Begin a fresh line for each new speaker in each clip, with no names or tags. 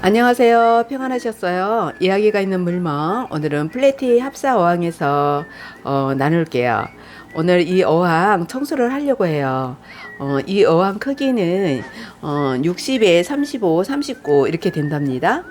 안녕하세요. 평안하셨어요? 이야기가 있는 물멍. 오늘은 플래티 합사 어항에서 나눌게요. 오늘 이 어항 청소를 하려고 해요. 이 어항 크기는 60에 35, 39 이렇게 된답니다.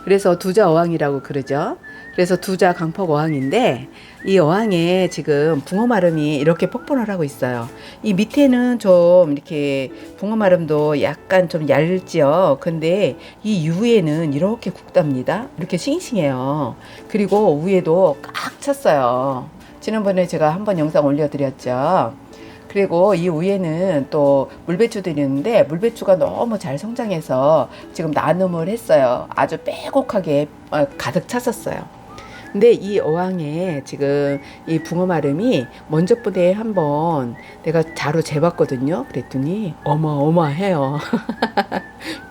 그래서 두자 어항이라고 그러죠. 그래서 두자 강폭 어항인데 이 어항에 지금 붕어마름이 이렇게 폭분을 하고 있어요. 이 밑에는 좀 이렇게 붕어마름도 약간 좀 얇지요. 근데 이 위에는 이렇게 굵답니다. 이렇게 싱싱해요. 그리고 위에도 꽉 찼어요. 지난번에 제가 한번 영상 올려드렸죠. 그리고 이 위에는 또 물배추들이 있는데 물배추가 너무 잘 성장해서 지금 나눔을 했어요. 아주 빼곡하게 가득 찼었어요. 근데 이 어항에 지금 이 붕어마름이 먼저 번에 한번 내가 자로 재봤거든요. 그랬더니 어마어마해요.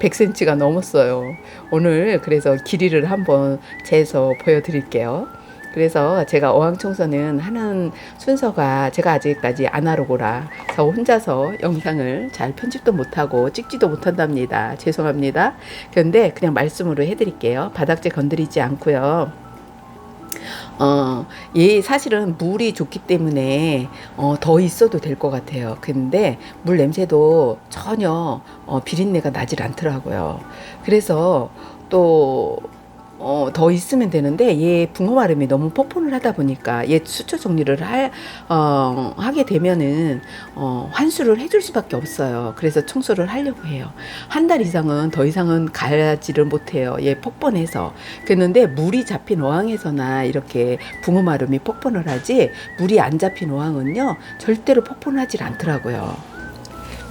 100cm가 넘었어요. 오늘 그래서 길이를 한번 재서 보여드릴게요. 그래서 제가 어항 청소는 하는 순서가 제가 아직까지 아날로그라 저 혼자서 영상을 잘 편집도 못하고 찍지도 못한답니다. 죄송합니다. 그런데 그냥 말씀으로 해드릴게요. 바닥재 건드리지 않고요. 얘 사실은 물이 좋기 때문에 더 있어도 될 것 같아요. 근데 물 냄새도 전혀 비린내가 나질 않더라고요. 그래서 또 더 있으면 되는데 얘 붕어마름이 너무 폭포를 하다 보니까 얘 수초 정리를 하게 되면은 환수를 해줄 수밖에 없어요. 그래서 청소를 하려고 해요. 한 달 이상은 더 이상은 가지를 못해요. 얘 폭번해서. 그랬는데 물이 잡힌 어항에서나 이렇게 붕어마름이 폭번을 하지 물이 안 잡힌 어항은요 절대로 폭번을 하질 않더라고요.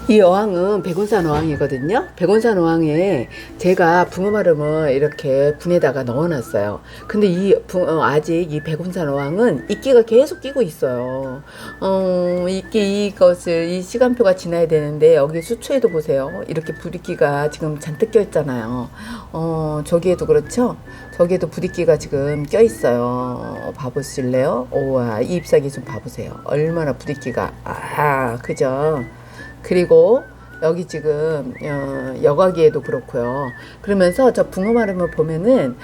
이 어항은 백운산 어항이거든요. 백운산 어항에 제가 붕어마름을 이렇게 분에다가 넣어놨어요. 근데 아직 이 백운산 어항은 이끼가 계속 끼고 있어요. 이 시간표가 지나야 되는데 여기 수초에도 보세요. 이렇게 부리끼가 지금 잔뜩 껴있잖아요. 저기에도 그렇죠. 저기에도 부리끼가 지금 껴있어요. 봐보실래요? 오와, 이 잎사귀 좀 봐보세요. 얼마나 부리끼가 그죠? 그리고 여기 지금 여과기에도 그렇고요. 그러면서 저 붕어마름을 보면은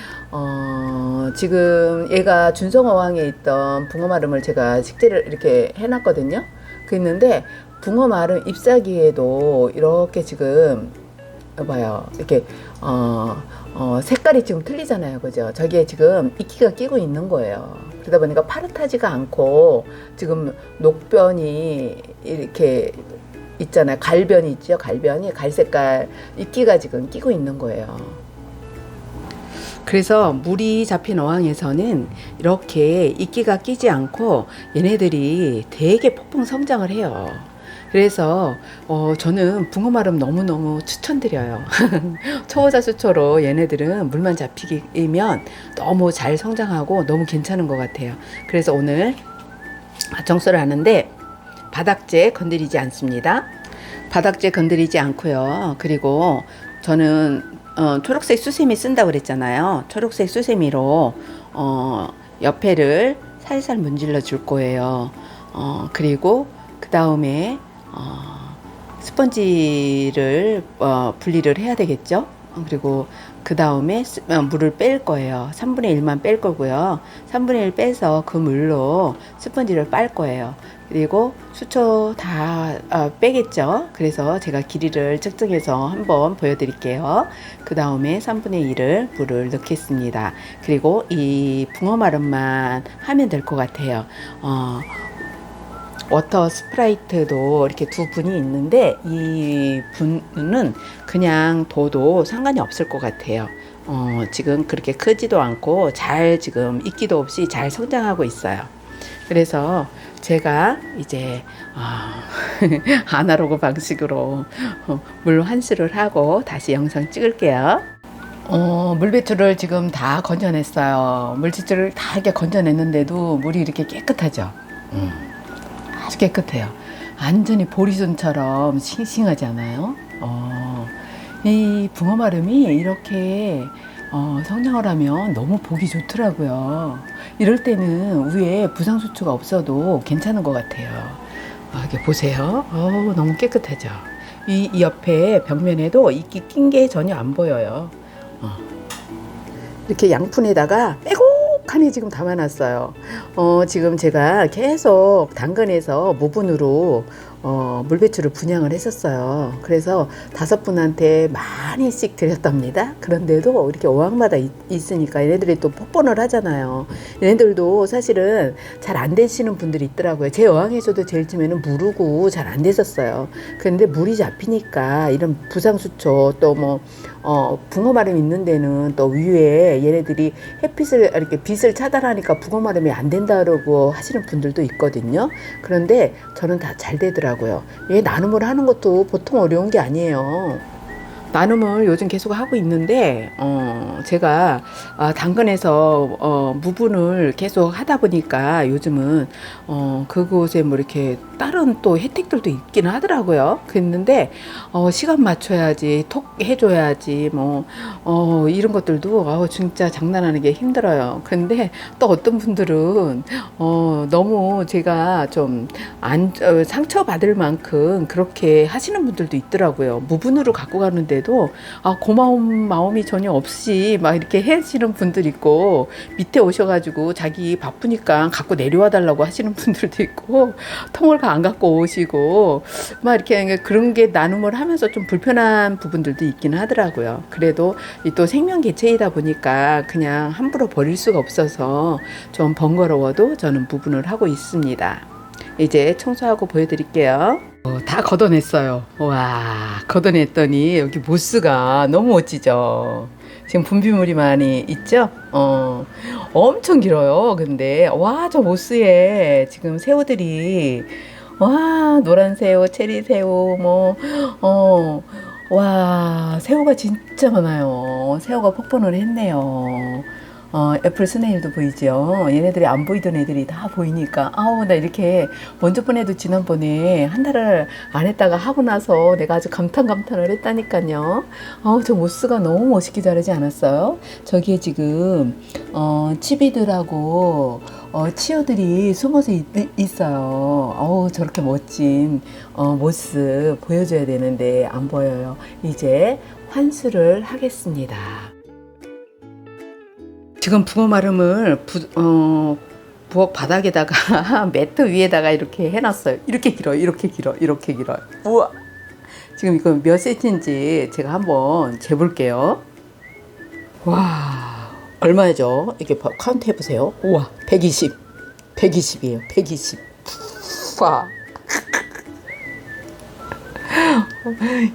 지금 얘가 준성어항에 있던 붕어마름을 제가 식재를 이렇게 해놨거든요. 그랬는데 붕어마름 잎사귀에도 이렇게 지금 봐요. 이렇게 색깔이 지금 틀리잖아요. 그죠? 저기에 지금 이끼가 끼고 있는 거예요. 그러다 보니까 파릇하지가 않고 지금 녹변이 이렇게 있잖아요. 갈변이 있죠. 갈변이 갈색깔 이끼가 지금 끼고 있는 거예요. 그래서 물이 잡힌 어항에서는 이렇게 이끼가 끼지 않고 얘네들이 되게 폭풍 성장을 해요. 그래서 저는 붕어마름 너무너무 추천드려요. 초보자 수초로 얘네들은 물만 잡히면 너무 잘 성장하고 너무 괜찮은 것 같아요. 그래서 오늘 청소를 하는데 바닥재 건드리지 않습니다. 바닥재 건드리지 않고요. 그리고 저는 초록색 수세미 쓴다고 그랬잖아요. 초록색 수세미로 옆에를 살살 문질러 줄 거예요. 그리고 그 다음에 스펀지를 분리를 해야 되겠죠. 그리고 그 다음에 물을 뺄 거예요. 3분의 1만 뺄 거고요. 3분의 1 빼서 그 물로 스펀지를 빨 거예요. 그리고 수초 다 빼겠죠. 그래서 제가 길이를 측정해서 한번 보여드릴게요. 그 다음에 3분의 1을 물을 넣겠습니다. 그리고 이 붕어마름만 하면 될 것 같아요. 워터 스프라이트도 이렇게 두 분이 있는데 이 분은 그냥 둬도 상관이 없을 것 같아요. 지금 그렇게 크지도 않고 잘 지금 이끼도 없이 잘 성장하고 있어요. 그래서 제가 이제 아날로그 방식으로 물 환수를 하고 다시 영상 찍을게요. 물배추를 지금 다 건져냈어요. 물배추를 다 이렇게 건져냈는데도 물이 이렇게 깨끗하죠. 아주 깨끗해요. 완전히 보리순처럼 싱싱하지 않아요? 이 붕어마름이 이렇게 성장을 하면 너무 보기 좋더라고요. 이럴 때는 위에 부상수초가 없어도 괜찮은 것 같아요. 이렇게 보세요. 너무 깨끗하죠. 이 옆에 벽면에도 이끼 낀 게 전혀 안 보여요. 이렇게 양푼에다가 빼곡하니 지금 담아놨어요. 지금 제가 계속 당근에서 무분으로 물배추를 분양을 했었어요. 그래서 5분한테 많이씩 드렸답니다. 그런데도 이렇게 어항마다 있으니까 얘네들이 또 폭번을 하잖아요. 얘네들도 사실은 잘 안 되시는 분들이 있더라고요. 제 어항에서도 제일 처음에는 무르고 잘 안 됐었어요. 그런데 물이 잡히니까 이런 부상수초 또 뭐 붕어마름 있는 데는 또 위에 얘네들이 햇빛을 이렇게 빛을 차단하니까 붕어마름이 안 된다고 하시는 분들도 있거든요. 그런데 저는 다 잘 되더라고요. 얘 나눔을 하는 것도 보통 어려운 게 아니에요. 나눔을 요즘 계속 하고 있는데 제가 당근에서 무분을 계속 하다 보니까 요즘은 그곳에 뭐 이렇게 다른 또 혜택들도 있기는 하더라고요. 그랬는데 시간 맞춰야지, 톡 해줘야지, 뭐 이런 것들도 진짜 장난하는 게 힘들어요. 근데 또 어떤 분들은 너무 제가 좀 상처받을 만큼 그렇게 하시는 분들도 있더라고요. 무분으로 갖고 가는데도 고마운 마음이 전혀 없이 막 이렇게 해주시는 분들 있고, 밑에 오셔가지고 자기 바쁘니까 갖고 내려와 달라고 하시는 분들도 있고, 통을 안 갖고 오시고 막 이렇게 그런 게 나눔을 하면서 좀 불편한 부분들도 있기는 하더라고요. 그래도 또 생명 개체이다 보니까 그냥 함부로 버릴 수가 없어서 좀 번거로워도 저는 무분을 하고 있습니다. 이제 청소하고 보여드릴게요. 다 걷어냈어요. 와, 걷어냈더니 여기 모스가 너무 멋지죠. 지금 분비물이 많이 있죠? 엄청 길어요. 근데 와, 저 모스에 지금 새우들이, 와, 노란 새우, 체리 새우, 와, 새우가 진짜 많아요. 새우가 폭번을 했네요. 애플 스네일도 보이죠? 얘네들이 안 보이던 애들이 다 보이니까, 나 이렇게 먼저 번 애도 지난번에 한 달을 안 했다가 하고 나서 내가 아주 감탄을 했다니까요. 저 모스가 너무 멋있게 자라지 않았어요? 저기에 지금, 치비들하고, 치어들이 숨어서 있어요. 저렇게 멋진, 모스 보여줘야 되는데 안 보여요. 이제 환수를 하겠습니다. 지금 붕어마름을 부엌 바닥에다가 매트 위에다가 이렇게 해놨어요. 이렇게 길어요. 이렇게 길어요. 우와! 지금 이거 몇 센치인지 제가 한번 재볼게요. 와, 얼마죠? 이렇게 카운트 해보세요. 우와, 120이에요. 120. 와.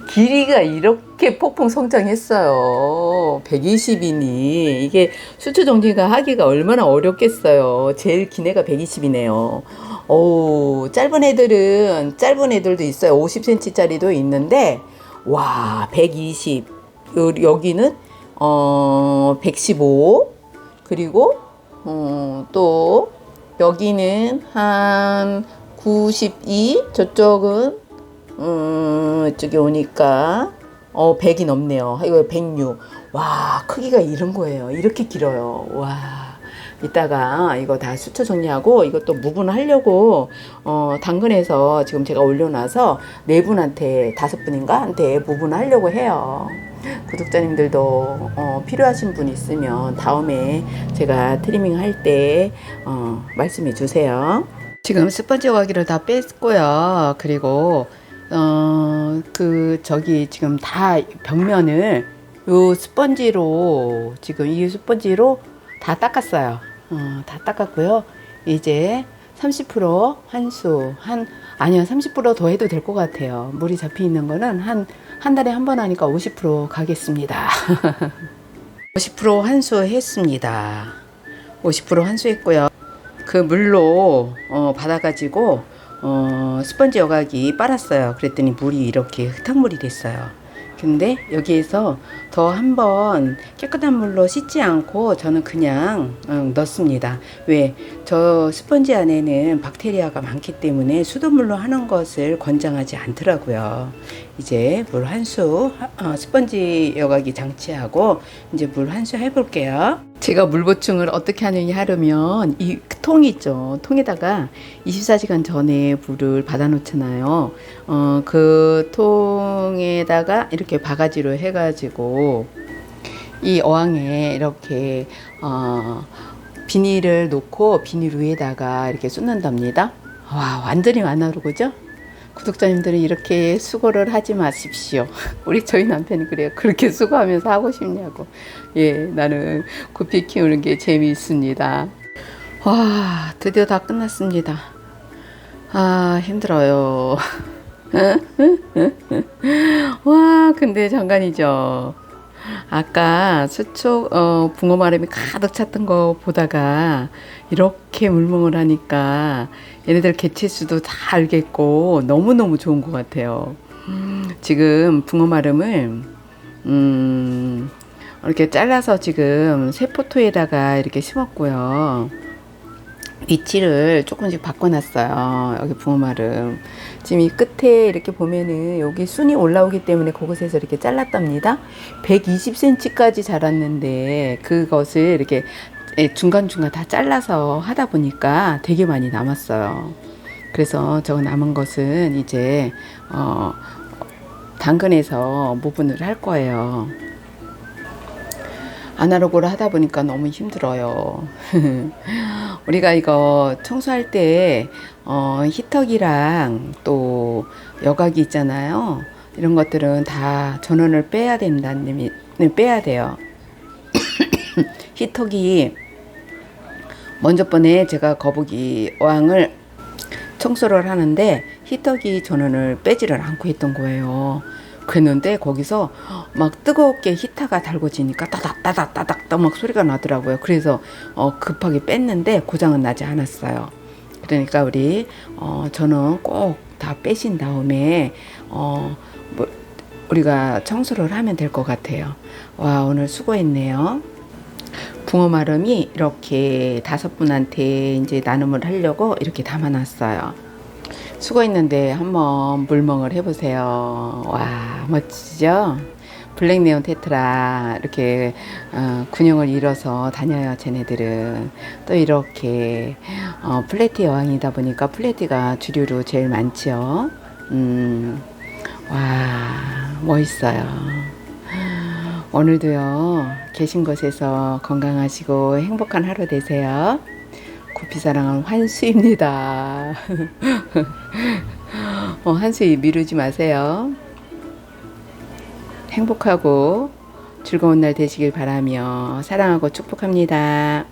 길이가 이렇게 폭풍 성장했어요. 120이니 이게 수초 정리가 하기가 얼마나 어렵겠어요. 제일 긴 애가 120이네요. 짧은 애들도 있어요. 50cm 짜리도 있는데, 와, 120. 여기는 115. 그리고 또 여기는 한 92. 저쪽은 이쪽에 오니까 100이 넘네요. 이거 106. 와, 크기가 이런 거예요. 이렇게 길어요. 와, 이따가 이거 다 수초 정리하고 이것도 무분하려고 당근에서 지금 제가 올려놔서 4분한테 5분인가 한테 무분하려고 해요. 구독자님들도 필요하신 분 있으면 다음에 제가 트리밍 할 때 말씀해 주세요. 지금 스펀지 어가기를 다 뺐고요. 그리고 지금 다 벽면을 요 스펀지로 지금 이 스펀지로 다 닦았어요. 다 닦았고요. 이제 30% 환수 아니요, 30% 더 해도 될 것 같아요. 물이 잡혀 있는 거는 한 달에 한 번 하니까 50% 가겠습니다. 50% 환수했습니다. 50% 환수했고요. 그 물로 받아가지고 스펀지 여과기 빨았어요. 그랬더니 물이 이렇게 흙탕물이 됐어요. 근데 여기에서 더 한번 깨끗한 물로 씻지 않고 저는 그냥 넣습니다. 왜? 저 스펀지 안에는 박테리아가 많기 때문에 수돗물로 하는 것을 권장하지 않더라고요. 이제 물 한수 스펀지 여과기 장치하고 이제 물 한수 해볼게요. 제가 물 보충을 어떻게 하느냐 하려면 이 통이 있죠. 통에다가 24시간 전에 물을 받아 놓잖아요. 그 통에다가 이렇게 바가지로 해가지고 이 어항에 이렇게 비닐을 놓고 비닐 위에다가 이렇게 쏟는답니다. 와, 완전히 완화로그죠? 구독자님들은 이렇게 수고를 하지 마십시오. 저희 남편이 그래요. 그렇게 수고하면서 하고 싶냐고. 예, 나는 구피 키우는 게 재미있습니다. 와, 드디어 다 끝났습니다. 아, 힘들어요. 와, 근데 장관이죠. 아까 수초 붕어마름이 가득 찼던 거 보다가 이렇게 물멍을 하니까 얘네들 개체수도 다 알겠고 너무너무 좋은 것 같아요. 지금 붕어마름을 이렇게 잘라서 지금 세포토에다가 이렇게 심었고요. 위치를 조금씩 바꿔놨어요. 여기 붕어마름. 지금 이 끝에 이렇게 보면은 여기 순이 올라오기 때문에 그곳에서 이렇게 잘랐답니다. 120cm까지 자랐는데 그것을 이렇게 중간중간 다 잘라서 하다 보니까 되게 많이 남았어요. 그래서 저 남은 것은 이제 당근에서 모분을 할 거예요. 아날로그로 하다 보니까 너무 힘들어요. 우리가 이거 청소할 때 히터기랑 또 여각이 있잖아요. 이런 것들은 다 전원을 빼야 된다는 의미는 빼야 돼요. 히터기 먼저 번에 제가 거북이 어항을 청소를 하는데 히터기 전원을 빼지를 않고 했던 거예요. 그랬는데 거기서 막 뜨겁게 히터가 달궈지니까 따닥따닥따닥 막 소리가 나더라고요. 그래서 급하게 뺐는데 고장은 나지 않았어요. 그러니까 우리 전원 꼭 다 빼신 다음에 우리가 청소를 하면 될 것 같아요. 와, 오늘 수고했네요. 붕어마름이 이렇게 5분한테 이제 나눔을 하려고 이렇게 담아놨어요. 수고했는데 한번 물멍을 해보세요. 와, 멋지죠? 블랙네온 테트라 이렇게 군형을 이뤄서 다녀요. 쟤네들은 또 이렇게 플래티 여왕이다 보니까 플래티가 주류로 제일 많죠. 와, 멋있어요. 오늘도요 계신 곳에서 건강하시고 행복한 하루 되세요. 구피사랑은 환수입니다. 한수 미루지 마세요. 행복하고 즐거운 날 되시길 바라며 사랑하고 축복합니다.